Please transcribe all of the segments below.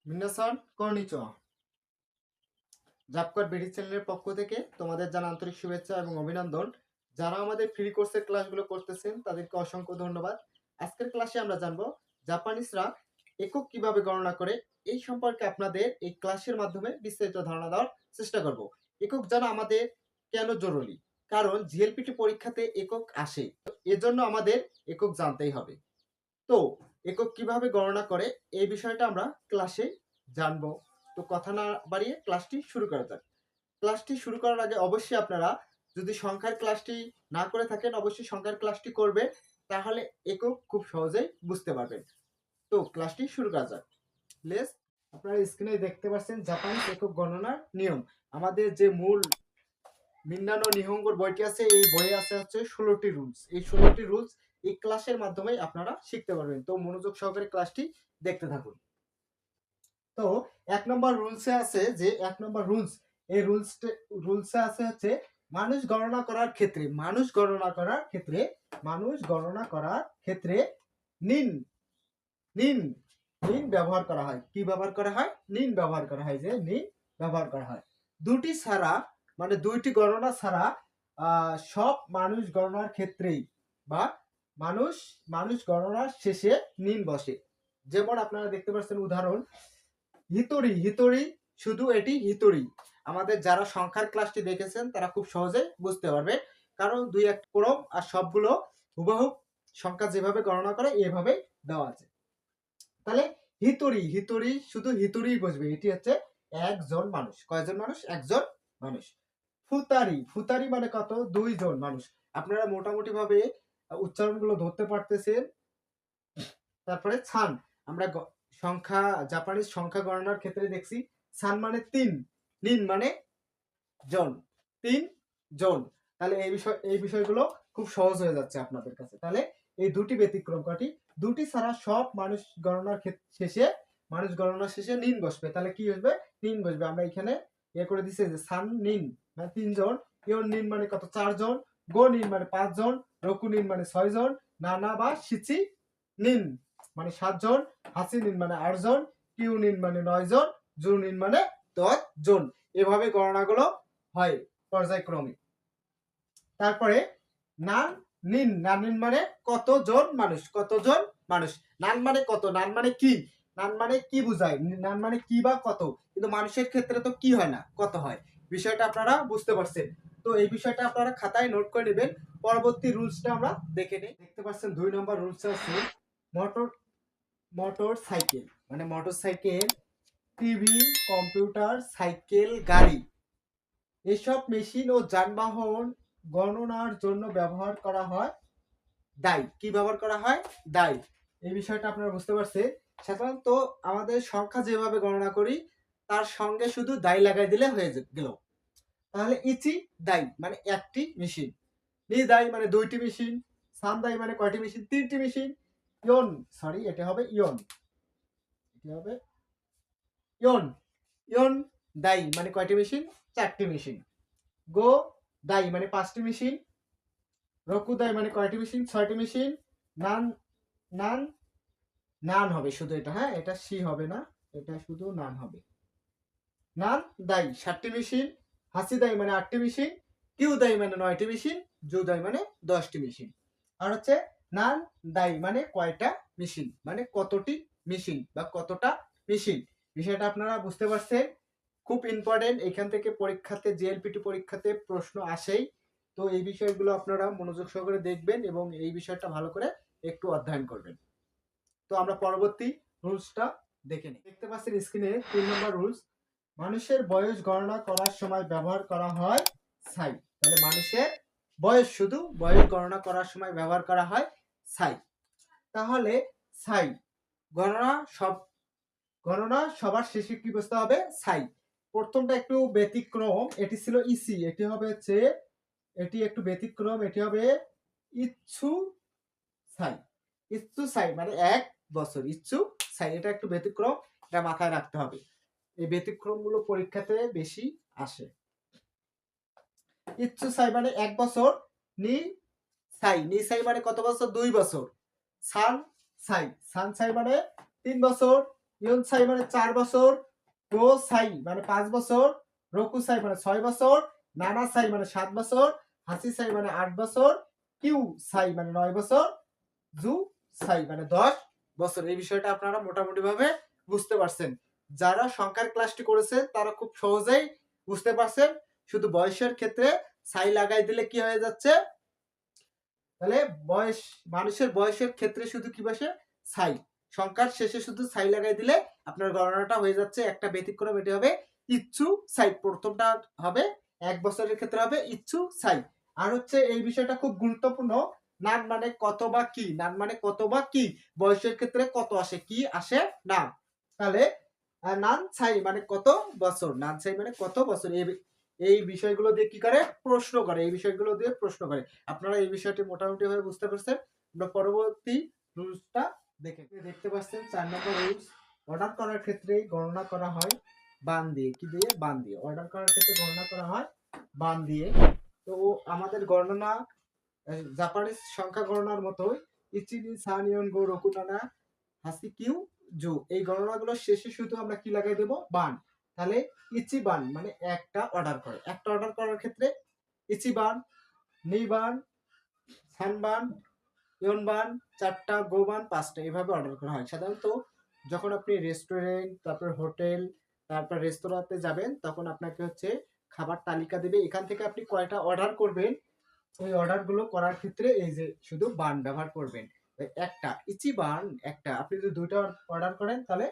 মিনাসান কর্নিচোয়া জাপকট BD চ্যানেলের পক্ষ থেকে তোমাদের জানা আন্তরিক শুভেচ্ছা এবং অভিনন্দন। যারা আমাদের ফ্রি কোর্সের ক্লাসগুলো করতেছেন তাদেরকে অসংখ্য ধন্যবাদ। আজকের ক্লাসে আমরা জানবো জাপানিজরা একক কিভাবে গণনা করে, এই সম্পর্কে আপনাদের এই ক্লাসের মাধ্যমে বিস্তারিত ধারণা দেওয়ার চেষ্টা করব। একক জানা আমাদের কেন জরুরি, কারণ জিএলপিটি পরীক্ষাতে একক আসে, এজন্য আমাদের একক জানতেই হবে। তো একক কিভাবে গণনা করে এই বিষয়টা আমরা ক্লাসে জানবো। তো কথা না বাড়িয়ে ক্লাসটি শুরু করা যাক। ক্লাসটি শুরু করার আগে অবশ্যই আপনারা যদি সংখ্যার ক্লাসটি না করে থাকেন অবশ্যই সংখ্যার ক্লাসটি করবে, তাহলে একক খুব সহজেই বুঝতে পারবেন। তো ক্লাসটি শুরু করা যাক। প্লিজ আপনারা স্ক্রিনে দেখতে পাচ্ছেন জাপানিজ একক গণনার নিয়ম। আমাদের যে মূল মিন্নানো নিহঙ্গর বইটি আছে, এই বইয়ে আছে হচ্ছে 16টি রুলস। এই 16টি রুলস এই ক্লাসের মাধ্যমে আপনারা শিখতে পারবেন। তো মনোযোগ সহকারে ক্লাসটি দেখতে থাকুন। তো 1 নম্বর রুলসে আছে যে 1 নম্বর রুলস, এই রুলসে আছে হচ্ছে মানুষ গণনা করার ক্ষেত্রে নিন নিন নিন ব্যবহার করা হয়। কি ব্যবহার করা হয়? নিন ব্যবহার করা হয়। যে নিন ব্যবহার করা হয় দুটি ছাড়া, মানে দুইটি গণনা ছাড়া সব মানুষ গণনার ক্ষেত্রেই বা মানুষ গণনার শেষে নিন বসে। যেমন আপনারা দেখতে পাচ্ছেন উদাহরণ হিতড়ি, শুধু এটি হিতড়ি। আমাদের যারা সংখ্যার ক্লাসটি দেখেছেন তারা খুব সহজে বুঝতে পারবে, কারণ দুই এক ক্রম আর সবগুলো হুবহু সংখ্যা যেভাবে গণনা করে এভাবে দেওয়া আছে। তাহলে হিতড়ি শুধু হিতড়ি বসবে, এটি হচ্ছে একজন মানুষ। কয়জন মানুষ? একজন মানুষ। ফুতারি মানে কত? দুইজন মানুষ। আপনারা মোটামুটি ভাবে উচ্চারণগুলো ধরতে পারতেছেন। তারপরে ছান, আমরা সংখ্যা জাপানিজ সংখ্যা গণনার ক্ষেত্রে দেখছি ছান মানে 3, নিন মানে জন, 3 জন। তাহলে এই বিষয়গুলো খুব সহজ হয়ে যাচ্ছে আপনাদের কাছে। তাহলে এই দুটি ব্যতিক্রম কাটি, দুটি ছাড়া সব মানুষ গণনার শেষে নিন বসবে। তাহলে কি বসবে? নিন বসবে। আমরা এখানে করে দিছি যে সান নিন মানে 3 জন, ইয়ন নিন মানে কত? 4 জন, গো নিন মানে 5 জন, রকু নিন মানে 6 জন, নানা বা শিচি নিন মানে 7 জন, হাসি নিন মানে 8 জন, কিউ নিন মানে 9 জন, জু নিন মানে 10 জন। এভাবে গণনাগুলো হয় পর্যায়ক্রমে। তারপরে নান নিন মানে কতজন মানুষ, নান মানে কত, নান মানে কি, নান মানে কি বুঝায়, নান মানে কি বা কত, কিন্তু মানুষের ক্ষেত্রে তো কি হয় না, কত হয়। বিষয়টা আপনারা বুঝতে পারছেন। তো এই বিষয়টা আপনারা খাতায় নোট করে নেবেন। পরবর্তী রুলসটা আমরা দেখে নিই। দেখতে পাচ্ছেন 2 নম্বর রুলস আছে মোটর সাইকেল, মানে motor cycle, TV, computer, cycle, গাড়ি, এসব মেশিন ও যানবাহন গণনার জন্য ব্যবহার করা হয় দায়। কি ব্যবহার করা হয়? দায়। এই বিষয়টা আপনারা বুঝতে পারছেন। সাধারণত আমাদের সংখ্যা যেভাবে গণনা করি তার সঙ্গে শুধু দায় লাগাই দিলে হয়ে গেল। তাহলে ইচি দায় মানে একটি মেশিন, নি দায় মানে দুইটি মেশিন, সান দায় মানে কয়টি মেশিন? 3টি মেশিন, এটা হবে ইয়ন দায় মানে কয়টি মেশিন? 4টি মেশিন। গো দাই মানে 5টি মেশিন, রকু দাই মানে কয়টি মেশিন? 6টি মেশিন। নান নান নান হবে শুধু এটা, হ্যাঁ এটা সি হবে না, এটা শুধু নান হবে। নান দাই 7টি মেশিন, হাসি দাই মানে 8টি মেশিন, কিউ দাই মানে 9টি মেশিন, জু দাই মানে 10টি মেশিন। আর হচ্ছে নান দাই মানে কয়টা মেশিন, মানে কতটি মেশিন বা কতটা মেশিন। বিষয়টা আপনারা বুঝতে পারছেন। খুব ইম্পর্টেন্ট, এখান থেকে পরীক্ষাতে জিএলপিটি পরীক্ষাতে প্রশ্ন আসেই। তো এই বিষয়গুলো আপনারা মনোযোগ সহকারে দেখবেন এবং এই বিষয়টা ভালো করে একটু অধ্যয়ন করবেন। তো আমরা পরবর্তী রুলসটা দেখে নিই। দেখতে পাচ্ছেন স্ক্রিনে 3 নম্বর রুলস, মানুষের বয়স গণনা করার সময় ব্যবহার করা হয় সাই। তাহলে মানুষের বয়স, শুধু বয়স গণনা করার সময় ব্যবহার করা হয় সাই। তাহলে সাই গণনা সবার শেষে কি বসতে হবে? সাই। প্রথমটা একটু ব্যতিক্রম, এটি ছিল ইসি, এটি হবে হচ্ছে, এটি একটু ব্যতিক্রম, এটি হবে ইচ্ছু সাই। ইচ্ছু সাই মানে 1 বছর, ইচ্ছু সাই, এটা একটু ব্যতিক্রম, এটা মাথায় রাখতে হবে। এই ব্যতিক্রমগুলো পরীক্ষাতে বেশি আসে। ইচ্ছু সাই মানে 1 বছর, নি সাই মানে কত বছর? 2 বছর। সান সাই মানে 3 বছর, ইয়ন সাই মানে 4 বছর, রো সাই মানে 5 বছর, রোকু সাই মানে 6 বছর, নানা সাই মানে 7 বছর, হাসি সাই মানে 8 বছর, কিউ সাই মানে 9 বছর, জু সাই মানে 10 বছর। এই বিষয়টা আপনারা মোটামুটি ভাবে বুঝতে পারছেন। যারা সংখ্যার ক্লাসটি করেছে তারা খুব সহজেই বুঝতে পারছেন। শুধু বয়সের ক্ষেত্রে সাই লাগাই দিলে কি হয়ে যাচ্ছে, তাহলে বয়স, মানুষের বয়সের ক্ষেত্রে শুধু কি বসে, সাই। সংখ্যার শেষে শুধু সাই লাগাই দিলে আপনার গণনাটা হয়ে যাচ্ছে। একটা ব্যতিক্রম, এটি হবে ইচ্ছু সাই। প্রথমটা হবে 1 বছরের ক্ষেত্রে হবে ইচ্ছু সাই। আর হচ্ছে এই বিষয়টা খুব গুরুত্বপূর্ণ, নান মানে কত বা কি, নান মানে কত বা কি, বয়সের ক্ষেত্রে কত আসে, কি আসে না। তাহলে নান ছাই মানে কত বছর, নান ছাই মানে কত বছর, এই বিষয়গুলো দিয়ে কি করে প্রশ্ন করে, এই বিষয়গুলো দিয়ে প্রশ্ন করে। আপনারা এই বিষয়টি মোটামুটি ভাবে বুঝতে পারছেন। আমরা পরবর্তী রুলসটা দেখতে পাচ্ছেন 4 নম্বর রুলস। অর্ডার করার ক্ষেত্রে গণনা করা হয় বান দিয়ে, কি দিয়ে, বান দিয়ে। অর্ডার করার ক্ষেত্রে গণনা করা হয় বান দিয়ে। তো আমাদের গণনা জাপানিজ সংখ্যা গণনার মতোই ইচি নি সান ইয়ন গো রোকু নানা হাসি কিউ জু, এই গণনাগুলোর শেষে শুধু আমরা কি লাগাই দেব, বান। তাহলে ইচি বান মানে একটা অর্ডার করে, একটা অর্ডার করার ক্ষেত্রে ইচি বান, নি বান, সান বান, ইয়ন বান, 4টা, গো বান 5টা, এভাবে অর্ডার করা হয়। সাধারণত যখন আপনি রেস্টুরেন্ট, তারপর হোটেল, তারপর রেস্তোরাঁতে যাবেন, তখন আপনাকে হচ্ছে খাবার তালিকা দেবে, এখান থেকে আপনি কয়টা অর্ডার করবেন, ওই অর্ডার গুলো করার ক্ষেত্রে এই যে শুধু বান ব্যবহার করবেন। একটা ইচি বান, একটা, আপনি যদি দুইটা অর্ডার করেন তাহলে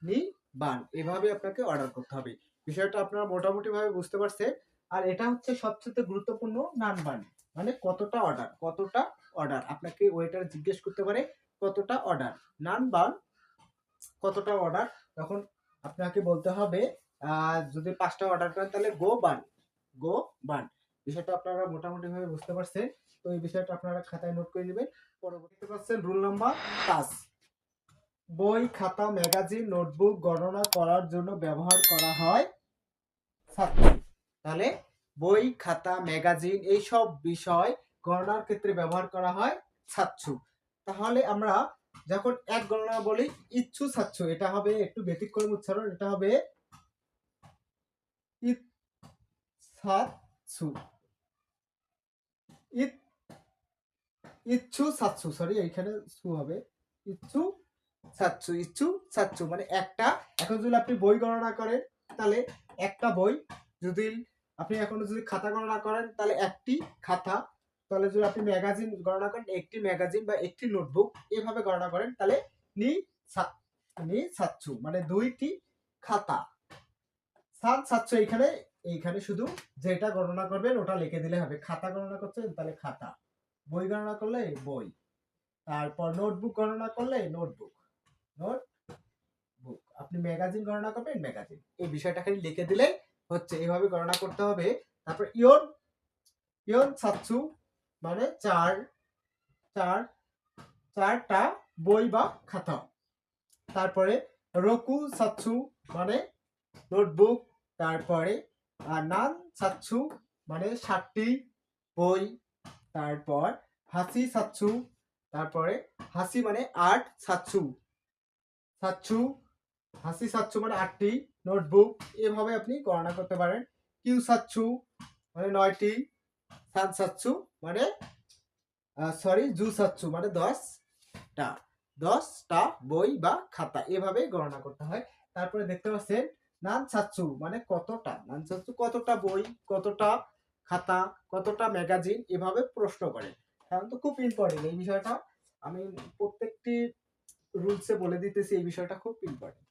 নি বান, এভাবে আপনাকে অর্ডার করতে হবে। বিষয়টা আপনারা মোটামুটি ভাবে বুঝতে পারছেন। আর এটা হচ্ছে সবচেয়ে গুরুত্বপূর্ণ, নান বান মানে কতটা অর্ডার, কতটা অর্ডার, আপনাকে ওয়েটার জিজ্ঞেস করতে পারে কতটা অর্ডার, নান বান কতটা অর্ডার, তখন আপনাকে বলতে হবে যদি 5টা অর্ডার করেন তাহলে গো বান, গো বান। বিষয়টা আপনারা মোটামুটি ভাবে বুঝতে পারছেন। তো এই বিষয়টা আপনারা খাতায় নোট করে নেবেন। পরবর্তী পাচ্ছেন রুল নাম্বার 5। বই, খাতা, ম্যাগাজিন, নোটবুক গণনা করার জন্য ব্যবহার করা হয় ছাত্র। তাহলে বই, খাতা, ম্যাগাজিন এইসব বিষয় গণনার ক্ষেত্রে ব্যবহার করা হয় ছাত্র। তাহলে আমরা যখন এক গণনা বলি ইচ্ছু ছাত্র, এটা হবে একটু ব্যতিক্রম উচ্চারণ, এটা হবে ইচ্ছাচ্ছু, ইচ্ছু ছাত্র, সরি এইখানে সু হবে, ইচ্ছু ছাত্র, ইচ্ছু ছাত্র মানে একটা। এখন যদি আপনি বই গণনা করেন তাহলে একটা বই, যদি আপনি এখন যদি খাতা গণনা করেন তাহলে একটি খাতা, তাহলে যদি আপনি ম্যাগাজিন গণনা করেন একটি ম্যাগাজিন বা একটি নোটবুক, এভাবে গণনা করেন তাহলে নি নি ছাত্র মানে দুইটি খাতা। সাত ছাত্র এইখানে, এইখানে শুধু যেটা গণনা করবেন ওটা লিখে দিলে হবে। খাতা গণনা করছেন তাহলে খাতা, বই গণনা করলে বই, তারপর নোটবুক গণনা করলে নোটবুক, নোটবুক। আপনি ম্যাগাজিন গণনা করবেন ম্যাগাজিন, এই বিষয়টা খালি লিখে দিলে হচ্ছে, এইভাবে গণনা করতে হবে। তারপর ইয়ন, ইয়ন ছাত্র মানে চার, চার, 4টা বই বা খাতা। তারপরে রকু ছাত্র মানে নোটবুক। তারপরে নান ছাত্র মানে 7টি বই। তারপর হাসি ছাত্র, তারপরে হাসি মানে 8 ছাত্র, ছাত্র হাসি ছাত্র মানে 8টি নোটবুক, এভাবে আপনি গণনা করতে পারেন। কিউ ছাত্র মানে 9টি, সাত ছাত্র মানে সরি জু ছাত্র মানে 10টা, 10টা বই বা খাতা, এভাবে গণনা করতে হয়। তারপরে দেখতে পাচ্ছেন নান ছাত্র মানে কতটা, নান ছাত্র কতটা বই, কতটা খাতা, কতটা ম্যাগাজিন, এভাবে প্রশ্ন করে। সাধারণত খুব ইম্পর্টেন্ট এই বিষয়টা, আমি প্রত্যেকটি রুলসে বলে দিতেছি, এই বিষয়টা খুব ইম্পর্টেন্ট।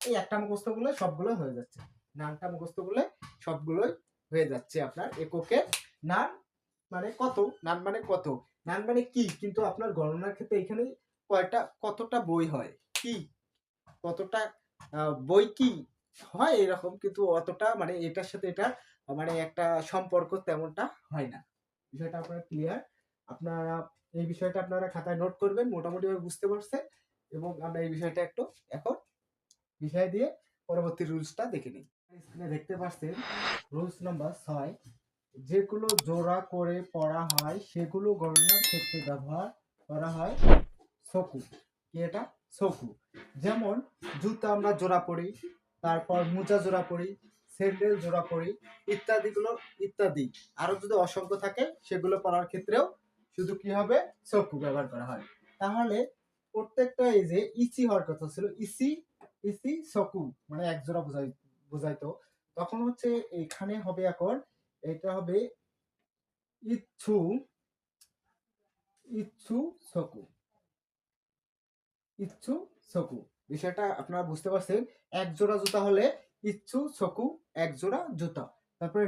এই একটা মুখস্থ করলে সবগুলো হয়ে যাচ্ছে, নানটা মুখস্থ করলে সবগুলোই হয়ে যাচ্ছে আপনার এককে। নান মানে কত, নান মানে কত, নান মানে কি, কিন্তু আপনার গণনার ক্ষেত্রে এখানে কয়টা, কতটা বই হয়, কি কতটা বই কি হয় এরকম, কিন্তু অতটা মানে এটার সাথে এটা মানে একটা সম্পর্ক তেমনটা হয় না। বিষয়টা আপনারা ক্লিয়ার, আপনারা এই বিষয়টা আপনারা খাতায় নোট করবেন, মোটামুটি ভাবে বুঝতে পারছেন। এবং আমরা এই বিষয়টা একটু এখন বিষয় দিয়ে পরবর্তী রুলসটা দেখে নিই। স্ক্রিনে দেখতে পাচ্ছেন রুলস নাম্বার 6। যেগুলো জোড়া করে পড়া হয় সেগুলো গণনার ক্ষেত্রে ব্যবহার করা হয় সকু। কি এটা? সকু। যেমন জুতা আমরা জোড়া পরি, তারপর মোজা জোড়া পরি, স্যান্ডেল জোড়া পরি, ইত্যাদি আরো যদি অসংখ্য থাকে সেগুলো পরার ক্ষেত্রেও শুধু কি হবে, সকু ব্যবহার করা হয়। তাহলে প্রত্যেকটা এই যে ইসি হওয়ার কথা ছিল, ইসি ইসি সকু মানে এক জোড়া বোঝাইতো, তখন হচ্ছে এখানে হবে এখন এটা হবে ইচ্ছু ইচ্ছু সকু, ইচ্ছু সকু। বিষয়টা আপনারা বুঝতে পারছেন। এক জোড়া জুতা হলে ইচ্ছু সকু, এক জোড়া জুতা। তারপরে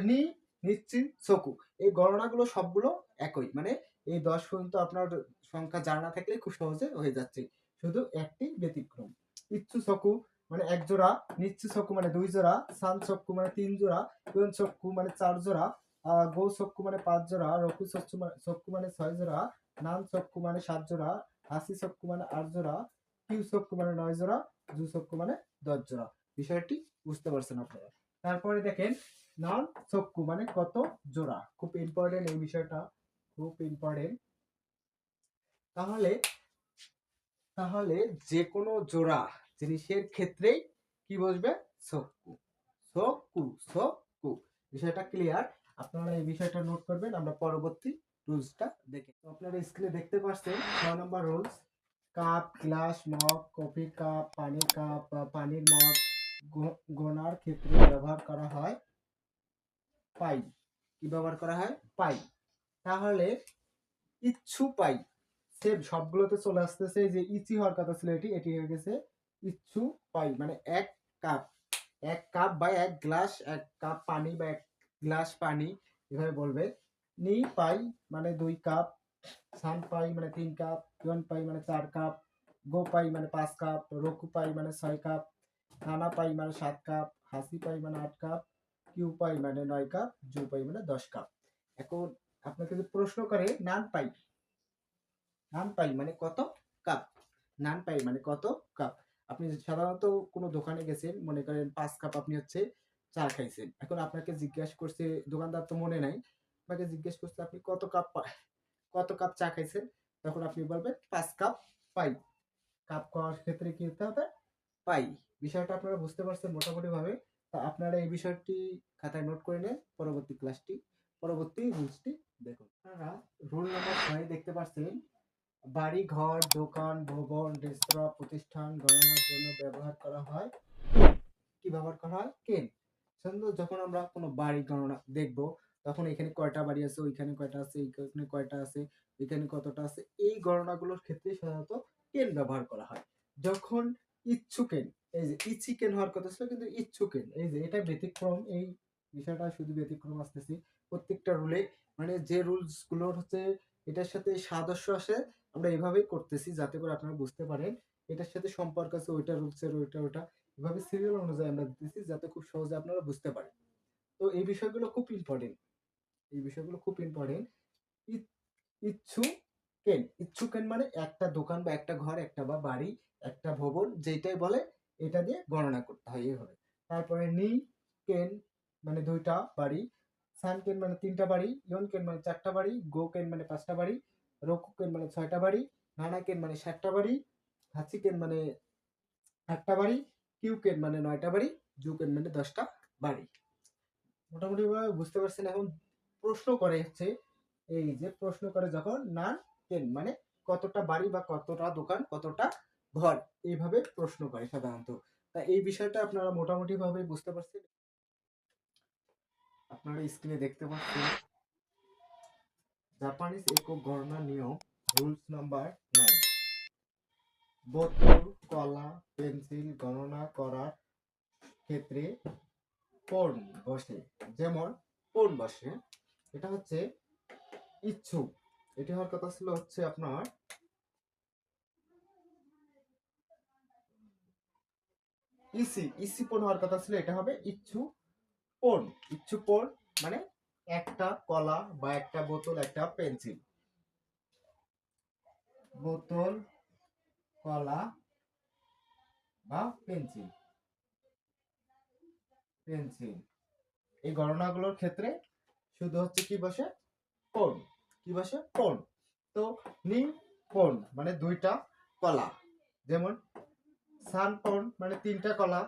নিচ্ছি সকু। এই গণনাগুলো সবগুলো একই, মানে এই 10 পর্যন্ত আপনার সংখ্যা জানা থাকলে খুব সহজে হয়ে যাচ্ছে, শুধু একটি ব্যতিক্রম। ইচ্ছু সকু মানে এক জোড়া, নিচ্ছু সকু মানে 2 জোড়া, সান সকু মানে 3 জোড়া, ইয়ন সকু মানে 4 জোড়া, গো সকু মানে 5 জোড়া, রকু সকু মানে 6 জোড়া, নান সকু মানে 7 জোড়া, হাসি সকু মানে 8 জোড়া, কিউ সকু মানে 9 জোড়া, জু সকু মানে 10 জোড়া। বিষয়টি বুঝতে পারছেন আপনারা। তারপরে দেখেন নান সকু মানে কত জোড়া, খুব ইম্পর্টেন্ট এই বিষয়টা, খুব ইম্পর্টেন্ট। তাহলে তাহলে যে কোনো জোড়া জিনিসের ক্ষেত্রেই কি বসবে, সকু সকু সকু। বিষয়টা ক্লিয়ার? আপনারা এই বিষয়টা নোট করবেন, আমরা পরবর্তী রুলসটা দেখে। তো আপনারা স্ক্রিনে দেখতে পাচ্ছেন 6 নম্বর rules, cup, glass, mug, coffee cup, পানির কাপ বা পানির মগ গোনার ক্ষেত্রে ব্যবহার করা হয় পাই। কি ব্যবহার করা হয়, পাই। তাহলে ইচ্ছু পাই, সেম সবগুলোতে চলে আসতেছে, যে ইচি হওয়ার কথা ছিল এটি হয়ে গেছে ইচ্ছু পাই, মানে এক কাপ বা এক গ্লাস, এক কাপ পানি বা এক গ্লাস পানি, এভাবে বলবে। নি পাই মানে 2 কাপ, সান পাই মানে 3 কাপ, ইয়ন পাই মানে 4 কাপ, গো পাই মানে 5 কাপ, রকু পাই মানে 6 কাপ, নানা পাই মানে 7 কাপ, হাসি পাই মানে 8 কাপ, কিউ পাই মানে 9 কাপ, জু পাই মানে 10 কাপ। এখন আপনাকে যদি প্রশ্ন করে নান পাই মানে কত কাপ, নান পাই মানে কত কাপ, আপনি সাধারণত কোনো দোকানে গেছেন, মনে করেন 5 কাপ আপনি হচ্ছে চা খাইছেন, এখন আপনাকে জিজ্ঞাসা করছে, দোকানদার তো মনে নাই, আপনাকে জিজ্ঞেস করছে আপনি কত কাপ চা খাইছেন, তখন আপনি বলবেন 5 কাপ পাই। কাপ খাওয়ার ক্ষেত্রে কি হতে হবে, পাই। বিষয়টা আপনারা বুঝতে পারছেন মোটামুটি ভাবে। তা আপনারা এই বিষয়টি খাতায় নোট করে নেন, পরবর্তী রুলসটি দেখুন। আপনারা রুল নাম্বার 6 দেখতে পাচ্ছেন, বাড়ি, ঘর, দোকান, ভবন, রেস্তোরাঁ, প্রতিষ্ঠান গণনার জন্য ব্যবহার করা হয় কি ব্যবহার করা হয়, কেন। সাধারণত যখন আমরা কোনো বাড়ি গণনা দেখব, তখন এখানে কয়টা বাড়ি আছে, ওইখানে কয়টা আছে, এইখানে কয়টা আছে, এখানে কতটা আছে, এই গণনাগুলোর ক্ষেত্রে সাধারণত কেন ব্যবহার করা হয়। যখন ইচ্ছুকেন, এই যে ইচ্ছিকেন হওয়ার কথা ছিল কিন্তু ইচ্ছুকেন, এই যে এটা ব্যতিক্রম, এই বিষয়টা শুধু ব্যতিক্রম আসতেছি প্রত্যেকটা রুলে, মানে যে রুলস গুলোর হচ্ছে এটার সাথে সাদৃশ্য আসে, আমরা এভাবেই করতেছি যাতে করে আপনারা বুঝতে পারেন এটার সাথে সম্পর্ক আছে, ওইটা রুলসের ওইটা এভাবে সিরিয়াল অনুযায়ী আমরা দিতেছি যাতে খুব সহজে আপনারা বুঝতে পারেন। তো এই বিষয়গুলো খুব ইম্পর্টেন্ট, এই বিষয়গুলো খুব ইম্পর্টেন্ট। ইচ্ছুকেন মানে একটা দোকান বা একটা ঘর, একটা বা বাড়ি, একটা ভবন, যেটাই বলে এটা দিয়ে গণনা করতে হয় এইভাবে। তারপরে নি কেন মানে 2টা বাড়ি, সান কেন মানে 3টা বাড়ি, ইয়ন কেন মানে 4টা বাড়ি, গো কেন মানে 5টা বাড়ি, রকু কেন মানে 6টা বাড়ি, নানা কেন মানে 7টা বাড়ি, হাসি কেন মানে 8টা বাড়ি, কিউ কেন মানে 9টা বাড়ি, জু কেন মানে 10টা বাড়ি। মোটামুটি ভাবে বুঝতে পারছেন। এখন প্রশ্ন করে হচ্ছে, এই যে প্রশ্ন করে যখন নান কেন মানে কতটা বাড়ি বা কতটা দোকান, কতটা ঘর, এইভাবে প্রশ্ন করে সাধারণত। তা এই বিষয়টা আপনারা মোটামুটি ভাবে বুঝতে পারছেন। আপনারা স্ক্রিনে দেখতে পাচ্ছেন জাপানিজ একক গণনা নিয়ম, রুলস নাম্বার 9। বোতল, কলা, পেন্সিল গণনা করার ক্ষেত্রে কোণ বসে, যেমন কোণ বসে, এটা হচ্ছে ইচ্ছুক, এটি হওয়ার কথা ছিল হচ্ছে আপনার ইসি কোণ হওয়ার কথা ছিল, এটা হবে ইচ্ছু কোণ মানে একটা কলা বা একটা বোতল, একটা পেন্সিল, বোতল, কলা বা পেন্সিল এই গণনাগুলোর ক্ষেত্রে শুধু হচ্ছে কি বসে, কোণ, কি বসে, কোণ। তো নি কোণ মানে 2টা কলা, যেমন সান পন মানে 3টা কলা,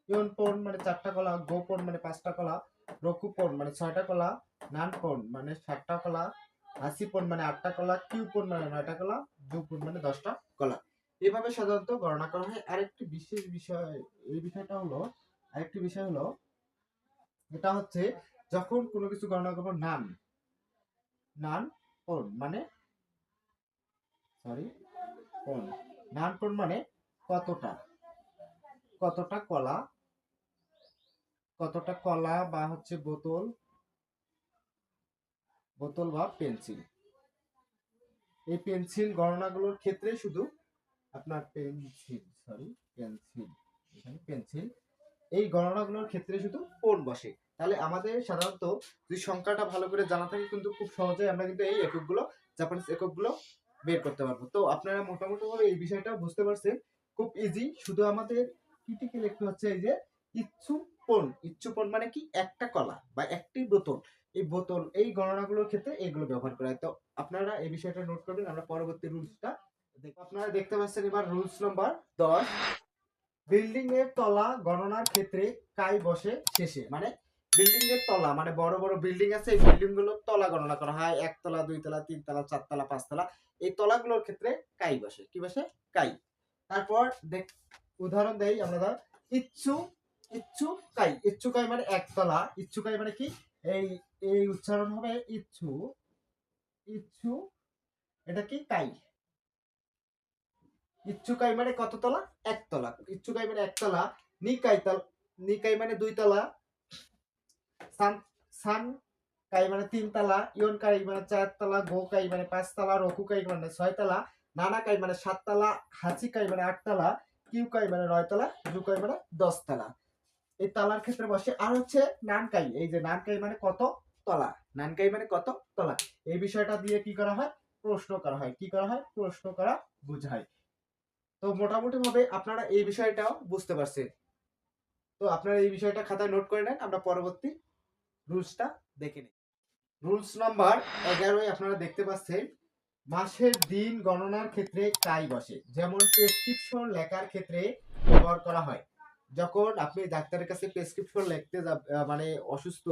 ইয়ন পন মানে 4টা কলা, গো পন মানে 5টা কলা, রকু পন মানে 6টা কলা, নান পন মানে 7টা কলা, হাসি পন মানে 8টা কলা, কিউ পন মানে 9টা কলা, জু পন মানে 10টা কলা। এভাবে সাধারণত গণনা করা হয়। আরেকটি বিশেষ বিষয়, এই বিষয়টা হলো, আরেকটি বিষয় হলো, এটা হচ্ছে যখন কোনো কিছু গণনা করবো, নান নান পন মানে সরি পন নান পন মানে কতটা, কতটা কলা, কতটা কলা বা হচ্ছে বোতল, বোতল বা পেন্সিল। এই পেন্সিল গণনাগুলোর ক্ষেত্রে শুধু আপনার পেন্সিল এই গণনাগুলোর ক্ষেত্রে শুধু কোণ বসে। তাহলে আমাদের সাধারণত যদি সংখ্যাটা ভালো করে জানা থাকে কিন্তু খুব সহজেই আমরা কিন্তু এই এককগুলো, জাপানিজ এককগুলো বের করতে পারবো। তো আপনারা মোটামুটি ভাবে এই বিষয়টা বুঝতে পারছেন, খুব ইজি। শুধু আমাদের ক্রিটিক্যাল একটু হচ্ছে এই যে ইচ্ছুপন মানে কি, একটা কলা বা একটি বোতল, এই বোতল এই গণনাগুলোর ক্ষেত্রে এগুলো ব্যবহার করা হয়। তো আপনারা এই বিষয়টা নোট করবেন। আমরা পরবর্তী রুলসটা আপনারা দেখতে পাচ্ছেন এবার রুলস নাম্বার 10, বিল্ডিং এর তলা গণনার ক্ষেত্রে কাই বসে শেষে। মানে বিল্ডিং এর তলা মানে বড় বড় বিল্ডিং আছে, এই বিল্ডিং গুলোর তলা গণনা করা হয়, 1 তলা 2 তলা 3 তলা 4 তলা 5 তলা, এই তলাগুলোর ক্ষেত্রে কাই বসে। কি বসে? কাই। তারপর উদাহরণ দেই আমরা, ইচ্ছু ইচ্ছু কাই, ইচ্ছু কাই মানে 1 তলা, ইচ্ছু কাই মানে কি, এই এই উচ্চারণ হবে ইচ্ছু, ইচ্ছু, এটা কি কাই। ইচ্ছুকাই মানে কত তলা? 1 তলা। ইচ্ছুকাই মানে 1 তলা। নিকাই নিকাই মানে 2 তলা। সান সান কাই মানে 3 তলা। ইয়ন কাই মানে 4 তলা। গো কাই মানে 5 তলা। রকু কাই মানে 6 তলা। নানা কাই মানে 7 তলা। হাচি কাই মানে 8 তলা। কিউ কাই মানে 9 তলা। জু কাই মানে 10 তলা। এই তলার ক্ষেত্রে বসে। আর হচ্ছে নানকাই, এই যে নানকাই মানে কত তলা, নানকাই মানে কত তলা। এই বিষয়টা দিয়ে কি করা হয়? প্রশ্ন করা হয়। কি করা হয়? প্রশ্ন করা বোঝায়। তো মোটামুটি ভাবে আপনারা এই বিষয়টাও বুঝতে পারছেন। তো আপনারা এই বিষয়টা খাতায় নোট করে নেন, আমরা পরবর্তী রুলসটা দেখে নিই। রুলস নাম্বার 11 আপনারা দেখতে পাচ্ছেন, মাসের দিন গণনার ক্ষেত্রে কাই বসে। যেমন প্রেসক্রিপশন লেখার ক্ষেত্রে ব্যবহার করা হয়। যখন আপনি ডাক্তারের কাছে প্রেসক্রিপশন লিখতে মানে অসুস্থ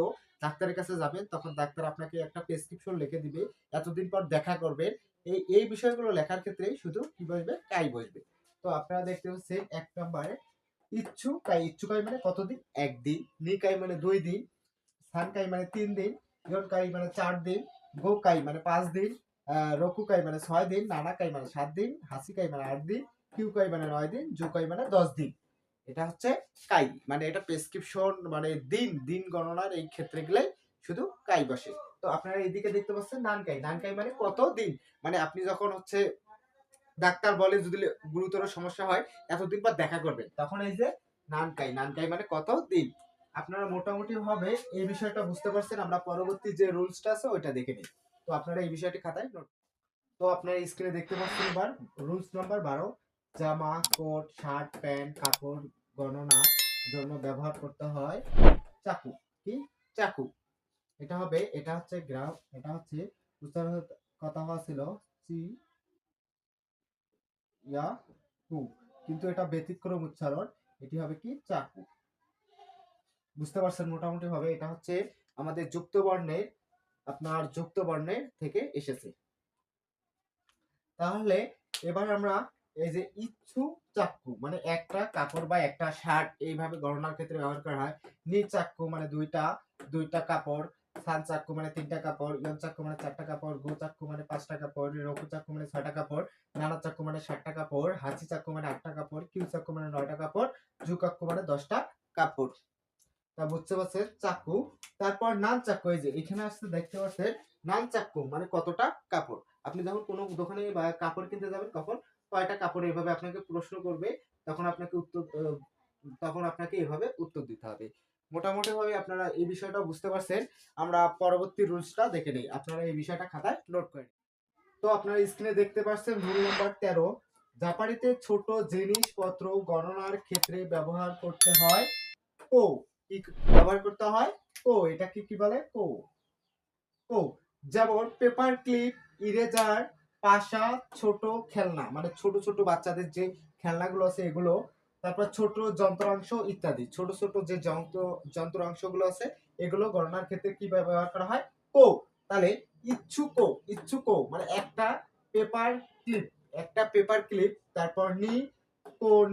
ডাক্তারের কাছে যাবেন, তখন ডাক্তার আপনাকে একটা প্রেসক্রিপশন লিখে দিবে, এতদিন পর দেখা করবেন, এই বিষয়গুলো লেখার ক্ষেত্রে শুধু কি বসবে? কাই বসবে। তো আপনারা দেখতে পাচ্ছেন 1 নম্বরে ইচ্ছুকাই মানে কতদিন? 1 দিন। নিকাই মানে 2 দিন। সানকাই মানে 3 দিন। ইয়নকাই মানে 4 দিন। গোকাই মানে 5 দিন। রকুকাই মানে 6 দিন। নানাকাই মানে 7 দিন। হাসিকাই মানে 8 দিন। কিউকাই মানে 9 দিন। জুকাই মানে 10 দিন। এটা হচ্ছে কাই, মানে এটা প্রেসক্রিপশন মানে দিন দিন গণনার এই ক্ষেত্রে গেলে শুধু কাই বসে। তো আপনারা এইদিকে দেখতে পাচ্ছেন নানকাই, নানকাই মানে কত দিন, মানে আপনি যখন হচ্ছে ডাক্তার বলে যদি গুরুতর সমস্যা হয় এতদিন পর দেখা করবেন, তখন এই যে নানকাই, নানকাই মানে কত দিন। আপনারা মোটামুটি ভাবে এই বিষয়টা বুঝতে পারছেন। আমরা পরবর্তী যে রুলসটা আছে ওইটা দেখে নিই। তো আপনারা এই বিষয়টি খাতায় নোট। তো আপনারা স্ক্রিনে দেখতে পাচ্ছেন এবার রুলস নাম্বার 12, জামা, কোট, শার্ট, প্যান্ট, কাপড় গণনার জন্য ব্যবহার করতে হয় চাকু। কি? চাকু। এটা হবে, এটা হচ্ছে গ্রাফ, এটা হচ্ছে উচ্চারণ কথা হওয়া ছিল সি ইয়া কু, কিন্তু এটা ব্যতিক্রম উচ্চারণ, এটি হবে কি? চাকু। বুঝতে পারছেন মোটামুটি ভাবে? এটা হচ্ছে আমাদের যুক্ত বর্ণের, আপনার যুক্ত বর্ণের থেকে এসেছে। তাহলে এবার আমরা এই যে ইচ্ছু চাক্কু মানে একটা কাপড় বা একটা শার্ট এইভাবে গণনার ক্ষেত্রে ব্যবহার করা হয়। নি চাক্কু মানে দুইটা কাপড়। সান চাক্কু মানে 3টা কাপড়। ইয়ন চাক্কু মানে 4টা কাপড়। গো চাক্কু মানে 5টা কাপড়। রকু চাক্কু মানে 6টা কাপড়। নানা চাক্কু মানে 7টা কাপড়। হাচি চাক্কু মানে 8টা কাপড়। কিউ চাক্কু মানে 9টা কাপড়। জু চাক্কু মানে 10টা কাপড়। তা বুঝতে পারছেন চাকু। তারপর নান চাকু, এই যে এখানে আসতে দেখতে পাচ্ছেন নান চাকু মানে কতটা কাপড়। আপনি যখন কোনো দোকানে বা কাপড় কিনতে যাবেন তখন কয়টা কাপড় এভাবে আপনাকে প্রশ্ন করবে, তখন আপনাকে এভাবে উত্তর দিতে হবে। মোটামুটি ভাবে আপনারা এই বিষয়টা বুঝতে পারছেন। আমরা পরবর্তী রুলসটা দেখে নেই, আপনারা এই বিষয়টা খাতায় নোট করেন। তো আপনারা স্ক্রিনে দেখতে পাচ্ছেন রুল নাম্বার 13, জাপানিতে ছোট জিনিসপত্র গণনার ক্ষেত্রে ব্যবহার করতে হয় কো। কি ব্যবহার করতে হয়? কো। এটাকে কি বলে? কো। কো। যেমন পেপার ক্লিপ, ইরেজার, পাশা, ছোট খেলনা মানে ছোট ছোট বাচ্চাদের যে খেলনাগুলো আছে এগুলো, তারপর ছোট যন্ত্রাংশ ইত্যাদি। ছোট ছোট যে যন্ত্রাংশগুলো আছে এগুলো গণনার ক্ষেত্রে কি ব্যবহার করা হয়? কো। তাহলে ইচ্ছুকো মানে একটা পেপার ক্লিপ, তারপর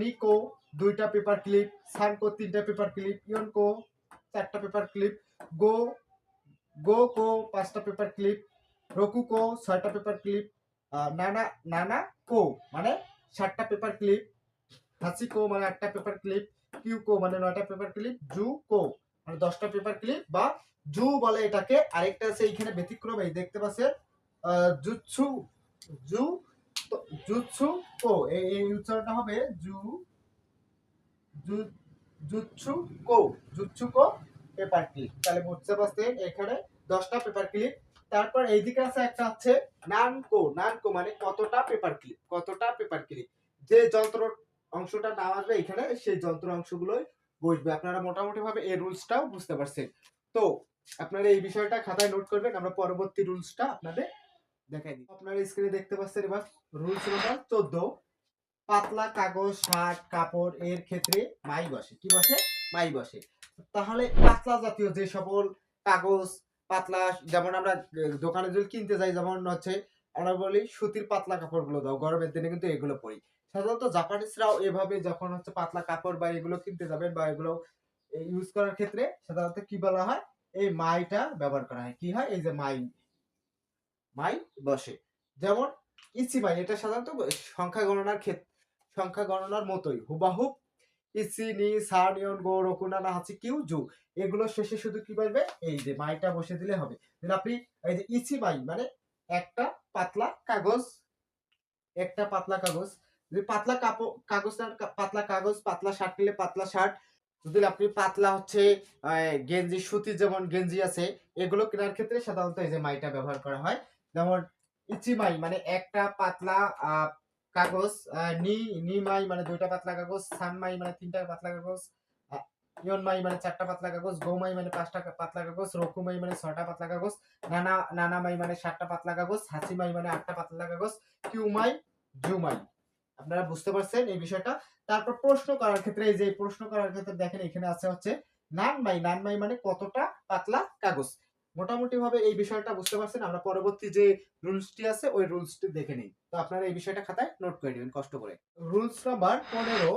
নিকো দুইটা পেপার ক্লিপ, সানকো তিনটা পেপার ক্লিপ, ইয়নকো চারটা পেপার ক্লিপ, গো কো পাঁচটা পেপার ক্লিপ, রকুকো ছয়টা পেপার ক্লিপ, নানা কো মানে সাতটা পেপার ক্লিপ, হাসিকো মানে একটা পেপার ক্লিপ, কিউকো মানে 9টা পেপার ক্লিপ, জুকো মানে 10টা পেপার ক্লিপ বা জু বলে এটাকে। আরেকটা আছে এইখানে ব্যতিক্রম, এই দেখতে পাচ্ছেন জুৎসু জু জুৎসু কো, এই উচ্চারণটা হবে জুৎসু কো জুৎসু কো পেপার ক্লিপ। তাহলে বুঝতে পারছেন এখানে 10টা পেপার ক্লিপ। তারপর এইদিকে আছে একটা হচ্ছে নানকো মানে কতটা পেপার ক্লিপ যে যন্ত্র অংশটা নাম আসবে এখানে সেই যন্ত্র অংশগুলোই বসবে। আপনারা মোটামুটি ভাবে এই রুলসটাও বুঝতে পারছেন। তো আপনারা এই বিষয়টা খাতায় নোট করবেন, আমরা পরবর্তী রুলসটা আপনাদের দেখাই দিই। আপনারা স্ক্রিনে দেখতে পাচ্ছেন এবার রুলস নাম্বার 14, পাতলা কাগজ শার্ট কাপড় এর ক্ষেত্রে মাই বসে। কি বসে? মাই বসে। তাহলে পাতলা জাতীয় যে সকল কাগজ পাতলা, যেমন আমরা দোকানে যদি কিনতে যাই, যেমন হচ্ছে আমরা বলি সুতির পাতলা কাপড়গুলো দাও, গরমের দিনে কিন্তু এগুলো পরি। সাধারণত জাপানিজরাও এভাবে যখন হচ্ছে পাতলা কাপড় বা এগুলো কিনতে যাবেন বা এগুলো ইউজ করার ক্ষেত্রে সাধারণত কি বলা হয়? এই মাইটা ব্যবহার করা হয়। কি হয়? এই যে মাই বসে। যেমন ইচিমাই, এটা সাধারণত সংখ্যা গণনার মতোই হুবাহুব ইসি নি সান ইয়ন গো রকুনা না হাসি কিউ জু, এগুলো শেষে শুধু কি বলবে? এই যে মাইটা বসে দিলে হবে। তাহলে আপনি এই যে ইচিমাই মানে একটা পাতলা কাগজ, একটা পাতলা কাগজ, যদি পাতলা কাগজ না পাতলা কাগজ, পাতলা শার্ট নিলে পাতলা শার্ট, যদি আপনি পাতলা হচ্ছে গেঞ্জি সুতির যেমন গেঞ্জি আছে এগুলো কেনার ক্ষেত্রে সাধারণত এই যে মাইটা ব্যবহার করা হয়। যেমন ইচিমাই মানে একটা পাতলা কাগজ, নিমাই মানে দুইটা পাতলা কাগজ, সানমাই মানে তিনটা পাতলা কাগজ, ইয়নমাই মানে চারটা পাতলা কাগজ, গৌমাই মানে পাঁচটা পাতলা কাগজ, রকুমাই মানে ছয়টা পাতলা কাগজ, নানামাই মানে সাতটা পাতলা কাগজ, হাসিমাই মানে আটটা পাতলা কাগজ, কিউমাই জুমাই। আপনারা বুঝতে পারছেন এই বিষয়টা। তারপর প্রশ্ন করার ক্ষেত্রে, এই যে প্রশ্ন করার ক্ষেত্রে দেখেন এখানে আছে হচ্ছে নানমাই মানে কতটা পাতলা কাগজ। মোটামুটি ভাবে এই বিষয়টা বুঝতে পারছেন। আমরা পরবর্তী যে রুলসটি আছে ওই রুলসটি দেখে নিই। তো আপনারা এই বিষয়টা খাতায় নোট করে নেবেন কষ্ট করে। রুলস নাম্বার 15,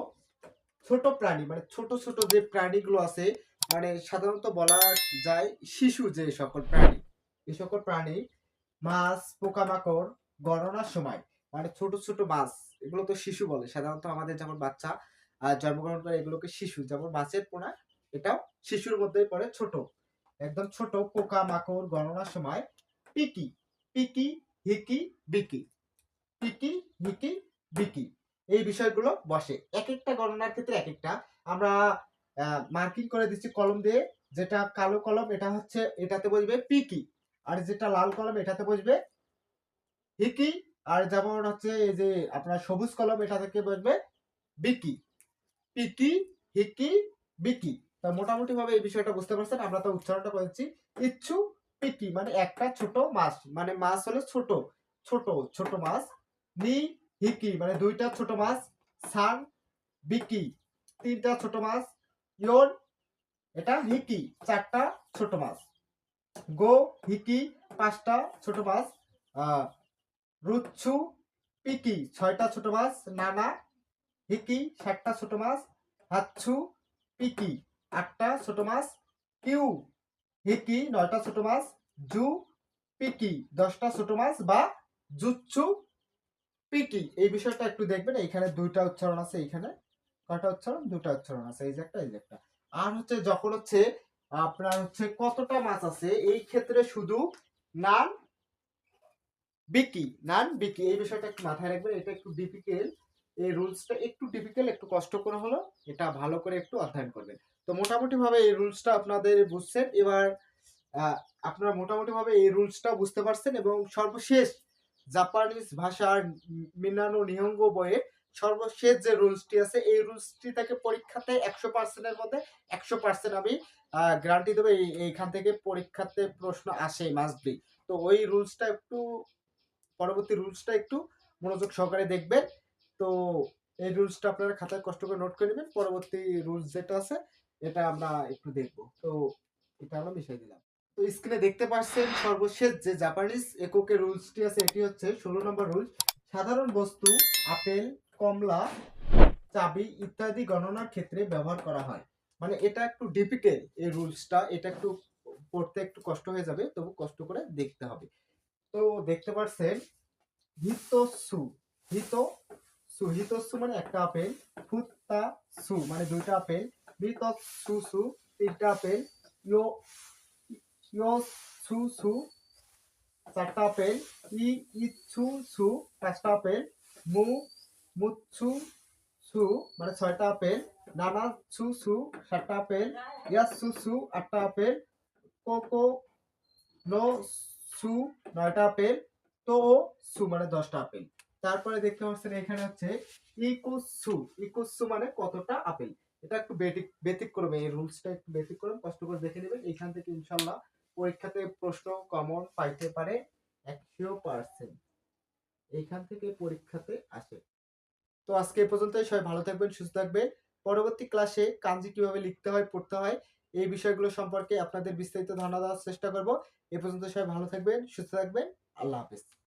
ছোট প্রাণী মানে ছোট ছোট যে প্রাণীগুলো আছে, মানে সাধারণত বলা যায় শিশু যে সকল প্রাণী, এই সকল প্রাণী মাছ পোকামাকড় গণনার সময় মানে ছোট ছোট মাছ, এগুলো তো শিশু বলে সাধারণত। আমাদের যখন বাচ্চা জন্মগ্রহণ করে এগুলোকে শিশু, যেমন মাছের পোনা এটাও শিশুর মধ্যেই পড়ে, ছোট একদম ছোট পোকামাকড় গণনার সময় পিকি পিকি হিকি বিকি পিকি হিকি বিকি এই বিষয়গুলো বসে। এক একটা গণনার ক্ষেত্রে এক একটা আমরা মার্কিং করে দিচ্ছি কলম দিয়ে। যেটা কালো কলম এটা হচ্ছে এটাতে বসবে পিকি, আর যেটা লাল কলম এটাতে বসবে হিকি, আর যেমন হচ্ছে এই যে আপনার সবুজ কলম এটা থেকে বসবে বিকি। পিকি হিকি বিকি। তা মোটামুটি ভাবে এই বিষয়টা বুঝতে পারছেন। আমরা তো উচ্চারণটা করেছি ইচ্ছু পিকি মানে একটা ছোট মাছ, মানে মাছ হলো ছোট ছোট ছোট মাছ, নি হিকি মানে দুইটা ছোট মাছ, সান বিকি তিনটা ছোট মাছ, ইয়োন এটা হিকি চারটা ছোট মাছ, গো হিকি পাঁচটা ছোট মাছ, রুচ্ছু পিকি ছয়টা ছোট মাছ, নানা হিকি সাতটা ছোট মাছ, হাচ্ছু পিকি আটটা ছোট মাছ, কিউ হিকি নয়টা ছোট মাছ, জু পিকি 10টা ছোট মাছ বা জুচ্ছু পিকি। এই বিষয়টা একটু দেখবেন, এইখানে দুইটা উচ্চারণ আছে, এইখানে কয়টা উচ্চারণ? দুটা উচ্চারণ আছে, এই যে একটা এই যে একটা। আর হচ্ছে যখন হচ্ছে আপনার হচ্ছে কতটা মাছ আছে এই ক্ষেত্রে শুধু নান নান বিকি এই বিষয়টা একটু মাথায় রাখবেন। এটা একটু ডিফিকাল্ট, এই রুলসটা একটু ডিফিকাল্ট, একটু কষ্ট করে হলো এটা ভালো করে একটু অধ্যয়ন করবেন। তো মোটামুটি ভাবে এই রুলসটা আপনাদের বুঝছেন এবার। আপনারা মোটামুটি ভাবে এই রুলসটাও বুঝতে পারছেন। এবং সর্বশেষ জাপানিজ ভাষার মিনানো নিহঙ্গো বইয়ে সর্বশেষ যে রুলসটি আছে এই রুলসটি থেকে পরীক্ষাতে 100% এর মধ্যে 100% আমি গ্যারান্টি দেবো এইখান থেকে পরীক্ষাতে প্রশ্ন আসে মাস্ট বি। তো ওই রুলসটা একটু পরবর্তী রুলসটা একটু মনোযোগ সহকারে দেখবেন। তো এই রুলসটা আপনারা খাতায় কষ্ট করে নোট করে নেবেন। পরবর্তী রুলস যেটা আছে এটা আমরা একটু দেখব। তো এটা আমরা মিশিয়ে দিলাম। তো স্ক্রিনে দেখতে পাচ্ছেন সর্বশেষ যে জাপানিজ এককের রুলসটি আছে এটি হচ্ছে 16 নম্বর রুল। সাধারণ বস্তু আপেল, কমলা, চাবি ইত্যাদি গণনার ক্ষেত্রে ব্যবহার করা হয়। মানে এটা একটু ডিফিকাল্ট এই রুলসটা, এটা একটু পড়তে একটু কষ্ট হয়ে যাবে, তবু কষ্ট করে দেখতে হবে। তো দেখতে পাচ্ছেন হিতোসু, হিতোসু মানে একটা আপেল, ফুতাসু মানে দুইটা আপেল, মিতসুসু তিনটা আপেল, ইয়ো ইয়োসুসু চারটা আপেল, ইচ্ছুসু পাঁচটা আপেল, মু মুৎসুসু মানে ছয়টা আপেল, নানাসুসু সাতটা আপেল, ইয়াসুসু আটটা আপেল, কোকো নো সু নয়টা আপেল, তো সু মানে 10টা আপেল। তারপরে দেখতে পাচ্ছেন এখানে হচ্ছে ইকুসু মানে কতটা আপেল। এটা একটু ব্যতিক্রম, এই রুলসটা একটু ব্যতিক্রম, কষ্ট করে দেখে নেবেন। এখান থেকে ইনশাল্লাহ পরীক্ষাতে প্রশ্ন কমন পাইতে পারে 100%। এইখান থেকে পরীক্ষাতে আসে। তো আজকে এই পর্যন্তই। সবাই ভালো থাকবেন, সুস্থ থাকবেন। পরবর্তী ক্লাসে কাঞ্জি কিভাবে লিখতে হয়, পড়তে হয়, এই বিষয়গুলো সম্পর্কে আপনাদের বিস্তারিত ধারণা দেওয়ার চেষ্টা করব। এ পর্যন্ত সবাই ভালো থাকবেন, সুস্থ থাকবেন। আল্লাহ হাফেজ।